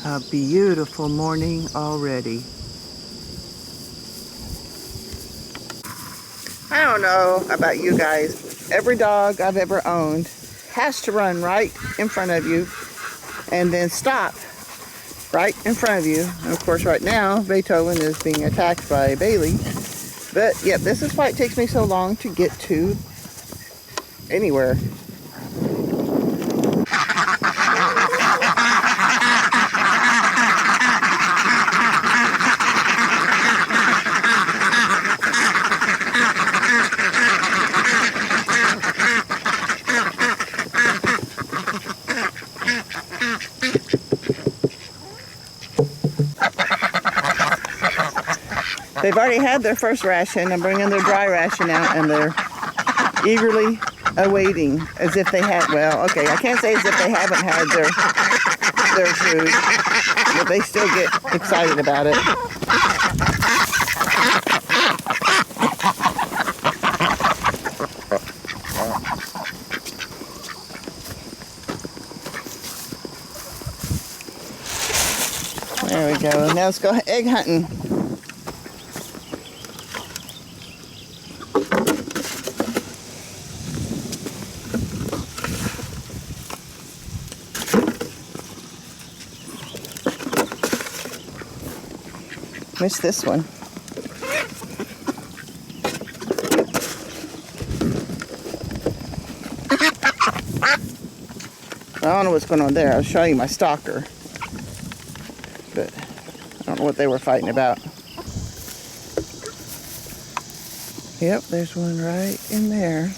A beautiful morning already. I don't know about you guys. Every dog I've ever owned has to run right in front of you and then stop right in front of you. And of course right now Beethoven is being attacked by Bailey. But yep, this is why it takes me so long to get to anywhere. They've already had their first ration. I'm bringing their dry ration out, and they're eagerly awaiting as if they had, well, okay, I can't say as if they haven't had their food, but they still get excited about it. There we go. Now let's go egg hunting. Missed this one. I don't know what's going on there. I was showing you my stalker, but I don't know what they were fighting about. Yep, there's one right in there.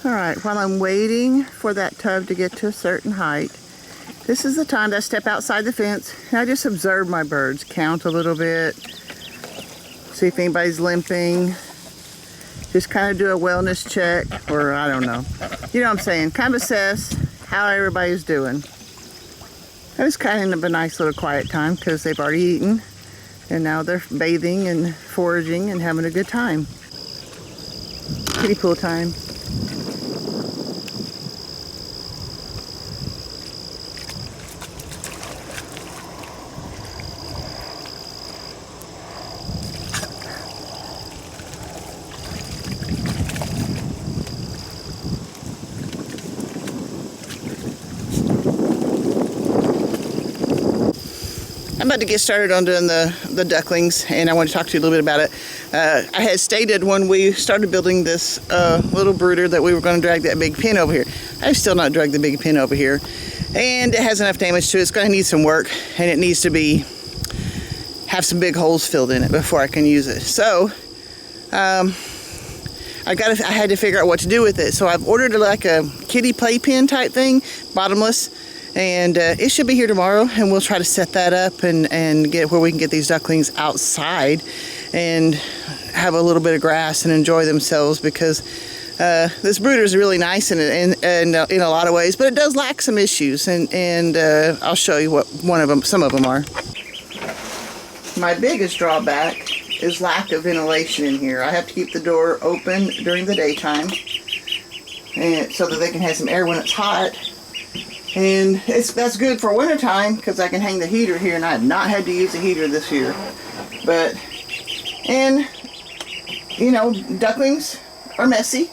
Alright, while I'm waiting for that tub to get to a certain height, this is the time that I step outside the fence and I just observe my birds, count a little bit, see if anybody's limping, just kind of do a wellness check, or I don't know. You know what I'm saying, kind of assess how everybody's doing. And it's kind of a nice little quiet time because they've already eaten and now they're bathing and foraging and having a good time. Kiddie pool time. I'm about to get started on doing the ducklings, and I want to talk to you a little bit about it. I had stated when we started building this little brooder that we were going to drag that big pen over here. I've still not dragged the big pen over here, and it has enough damage to it. It's going to need some work, and it needs to have some big holes filled in it before I can use it. So I had to figure out what to do with it. So I've ordered like a kiddie playpen type thing, bottomless. And it should be here tomorrow, and we'll try to set that up and get where we can get these ducklings outside and have a little bit of grass and enjoy themselves, because this brooder is really nice in a lot of ways, but it does lack some issues, and I'll show you what some of them are. My biggest drawback is lack of ventilation in here. I have to keep the door open during the daytime and so that they can have some air when it's hot. And that's good for winter time because I can hang the heater here, and I have not had to use a heater this year. And you know, ducklings are messy,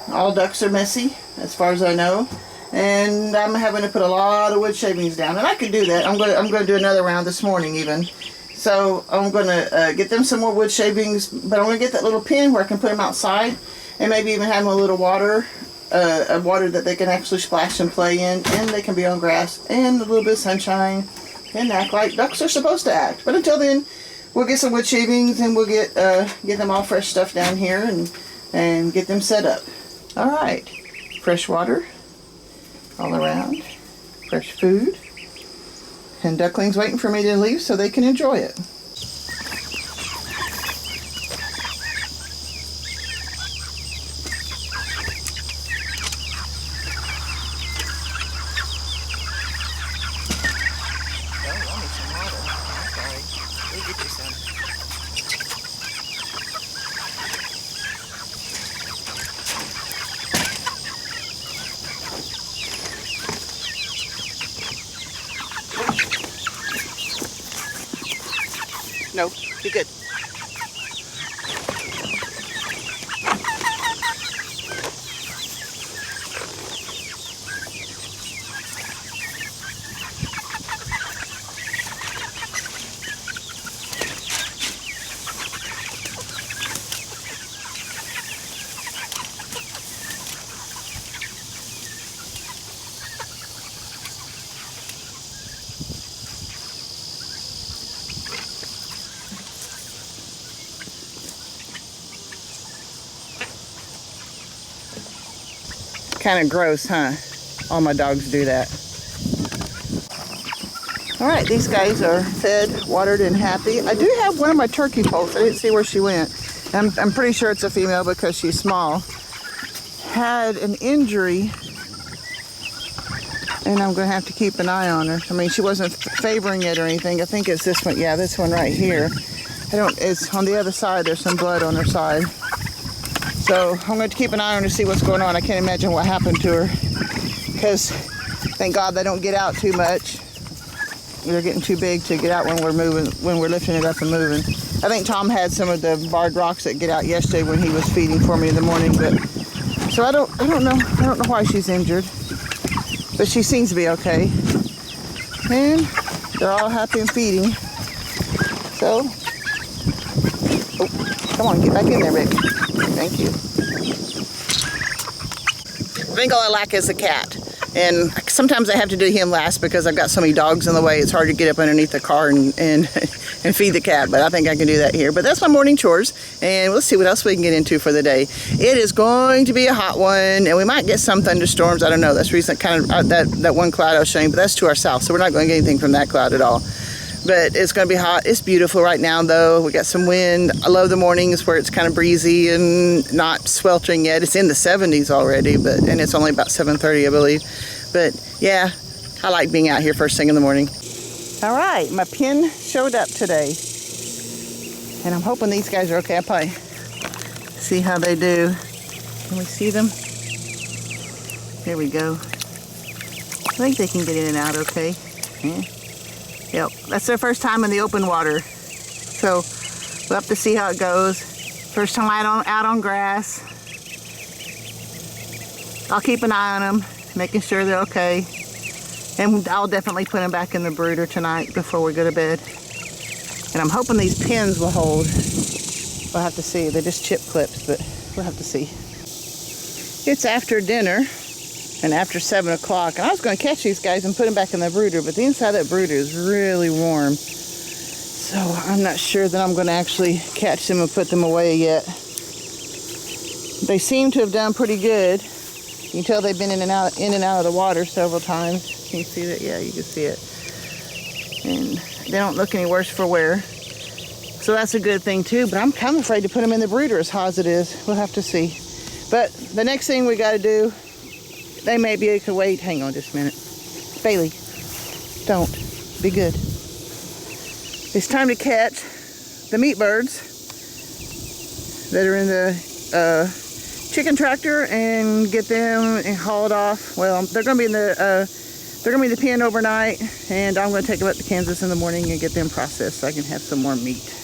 All ducks are messy, as far as I know. And I'm having to put a lot of wood shavings down. And I could do that. I'm gonna do another round this morning even. So I'm gonna get them some more wood shavings, but I'm gonna get that little pen where I can put them outside and maybe even have them a little water, water that they can actually splash and play in, and they can be on grass and a little bit of sunshine and act like ducks are supposed to act. But until then, we'll get some wood shavings and we'll get them all fresh stuff down here and get them set up. All right, fresh water all around, fresh food, and ducklings waiting for me to leave so they can enjoy it. No, you're good. Kind of gross, huh? All my dogs do that. All right, these guys are fed, watered, and happy. I do have one of my turkey poults. I didn't see where she went. I'm pretty sure it's a female because she's small. Had an injury, and I'm going to have to keep an eye on her. I mean, she wasn't favoring it or anything. I think it's this one. Yeah, this one right here. It's on the other side. There's some blood on her side. So I'm going to keep an eye on her to see what's going on. I can't imagine what happened to her because thank God they don't get out too much. They're getting too big to get out when we're moving, when we're lifting it up and moving. I think Tom had some of the barred rocks that get out yesterday when he was feeding for me in the morning. But so I don't know why she's injured, but she seems to be okay. And they're all happy and feeding. So, oh, come on, get back in there, Rick. Thank you. I think all I lack is a cat. And sometimes I have to do him last because I've got so many dogs in the way. It's hard to get up underneath the car and feed the cat. But I think I can do that here. But that's my morning chores. And let's see what else we can get into for the day. It is going to be a hot one. And we might get some thunderstorms. I don't know. That's recent kind of that one cloud I was showing. But that's to our south. So we're not going to get anything from that cloud at all. But it's going to be hot. It's beautiful right now, though. We got some wind. I love the mornings where it's kind of breezy and not sweltering yet. It's in the 70s already, and it's only about 7:30, I believe. But yeah, I like being out here first thing in the morning. All right, my pen showed up today, and I'm hoping these guys are okay. I'll probably see how they do. Can we see them? There we go. I think they can get in and out okay. Yeah. Yep, that's their first time in the open water. So we'll have to see how it goes. First time out on grass. I'll keep an eye on them, making sure they're okay. And I'll definitely put them back in the brooder tonight before we go to bed. And I'm hoping these pins will hold. We'll have to see. They're just chip clips, but we'll have to see. It's after dinner. And after 7 o'clock, and I was going to catch these guys and put them back in the brooder, but the inside of that brooder is really warm. So I'm not sure that I'm going to actually catch them and put them away yet. They seem to have done pretty good. You can tell they've been in and out of the water several times. Can you see that? Yeah, you can see it. And they don't look any worse for wear. So that's a good thing too, but I'm kind of afraid to put them in the brooder as hot as it is. We'll have to see. But the next thing we got to do, they may be able to wait. Hang on just a minute. Bailey, don't. Be good. It's time to catch the meat birds that are in the chicken tractor and get them and haul it off. Well, they're going to be in the pen overnight, and I'm going to take them up to Kansas in the morning and get them processed so I can have some more meat.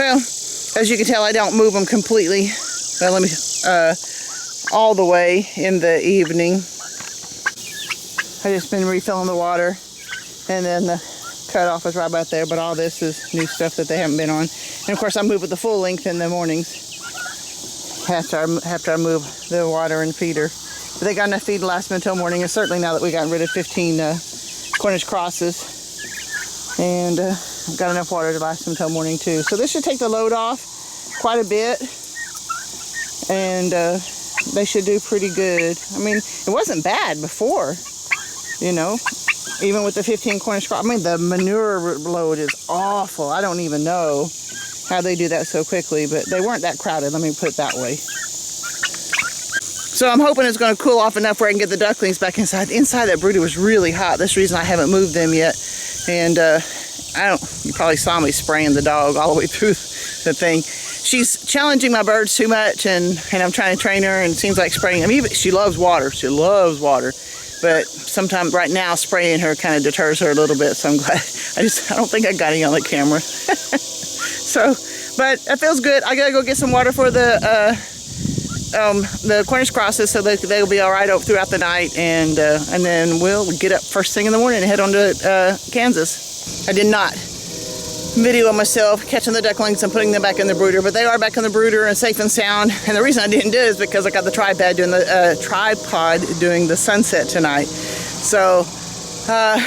Well, as you can tell, I don't move them completely. Well, let me, all the way in the evening. I just been refilling the water, and then the cutoff is right about there, but all this is new stuff that they haven't been on. And of course, I move it the full length in the mornings after I move the water and feeder. But they got enough feed to last them until morning, and certainly now that we got rid of 15 Cornish crosses, and got enough water to last them until morning too. So this should take the load off quite a bit, and they should do pretty good. I mean, it wasn't bad before, you know, even with the 15 Cornish crosses. I mean, the manure load is awful. I don't even know how they do that so quickly, but they weren't that crowded, let me put it that way. So I'm hoping it's going to cool off enough where I can get the ducklings back inside. Inside that brooder was really hot. That's the reason I haven't moved them yet. And you probably saw me spraying the dog all the way through the thing. She's challenging my birds too much, and I'm trying to train her, and it seems like spraying. I mean, she loves water. She loves water. But sometimes right now spraying her kind of deters her a little bit, so I'm glad. I don't think I got any on the camera. So, but it feels good. I gotta go get some water for the Cornish crosses so that they'll be all right throughout the night, and then we'll get up first thing in the morning and head on to Kansas. I did not video myself catching the ducklings and putting them back in the brooder, but they are back in the brooder and safe and sound. And the reason I didn't do it is because I got the tripod doing the sunset tonight. So I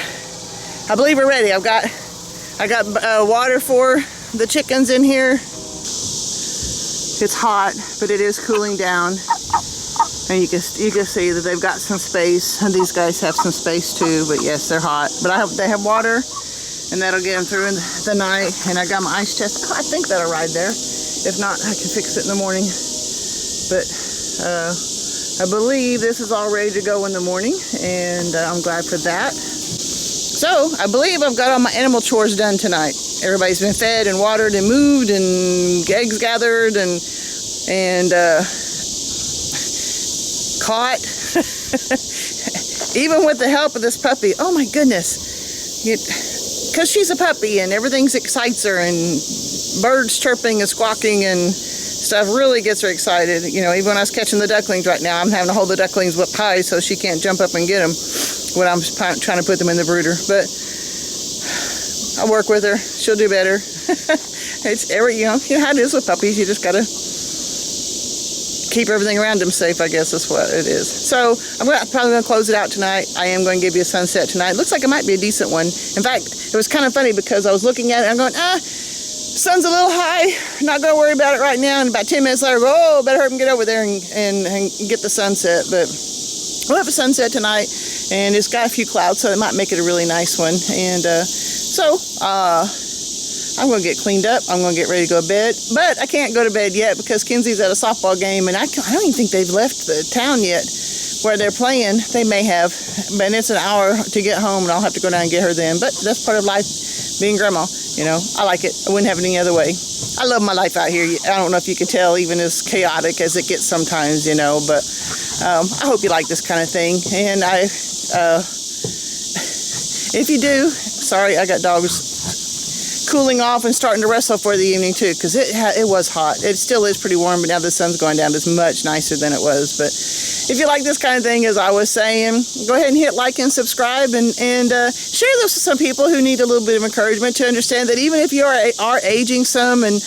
believe we're ready. I got water for the chickens in here. It's hot, but it is cooling down, and you can see that they've got some space, and these guys have some space too. But yes, they're hot, but I hope they have water, and that'll get them through in the night. And I got my ice chest. I think that'll ride there. If not, I can fix it in the morning. But I believe this is all ready to go in the morning, and I'm glad for that. So I believe I've got all my animal chores done tonight. Everybody's been fed and watered and moved and eggs gathered and caught. Even with the help of this puppy. Oh my goodness. Because she's a puppy and everything excites her, and birds chirping and squawking and stuff really gets her excited. You know, even when I was catching the ducklings right now, I'm having to hold the ducklings with pies so she can't jump up and get them when I'm trying to put them in the brooder. But I work with her. She'll do better. It's you know how it is with puppies. You just gotta keep everything around them safe, I guess is what it is. So I'm probably going to close it out tonight. I am going to give you a sunset tonight. Looks like it might be a decent one. In fact, it was kind of funny because I was looking at it and I'm going, sun's a little high. Not going to worry about it right now. And about 10 minutes later, better hurry and get over there and get the sunset. But we'll have a sunset tonight, and it's got a few clouds, so it might make it a really nice one. And I'm going to get cleaned up. I'm going to get ready to go to bed. But I can't go to bed yet because Kenzie's at a softball game, and I don't even think they've left the town yet where they're playing. They may have, but it's an hour to get home, and I'll have to go down and get her then. But that's part of life, being grandma. You know, I like it. I wouldn't have it any other way. I love my life out here. I don't know if you can tell, even as chaotic as it gets sometimes, you know, but I hope you like this kind of thing. And if you do, sorry, I got dogs cooling off and starting to wrestle for the evening too, because it was hot. It still is pretty warm, but now the sun's going down. It's much nicer than it was. But if you like this kind of thing, as I was saying, go ahead and hit like and subscribe, and share this with some people who need a little bit of encouragement to understand that even if you are aging some, and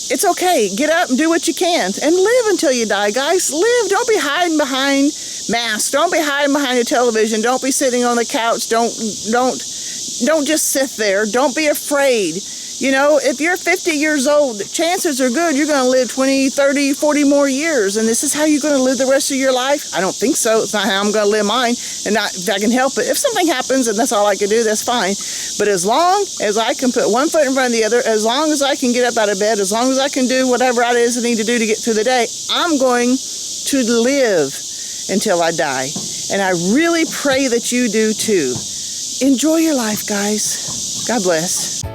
it's okay. Get up and do what you can, and live until you die, guys. Live. Don't be hiding behind masks. Don't be hiding behind a television. Don't be sitting on the couch. Don't just sit there. Don't be afraid. You know, if you're 50 years old, chances are good you're going to live 20, 30, 40 more years. And this is how you're going to live the rest of your life? I don't think so. It's not how I'm going to live mine. And not if I can help it. If something happens and that's all I can do, that's fine. But as long as I can put one foot in front of the other, as long as I can get up out of bed, as long as I can do whatever it is I need to do to get through the day, I'm going to live until I die. And I really pray that you do too. Enjoy your life, guys. God bless.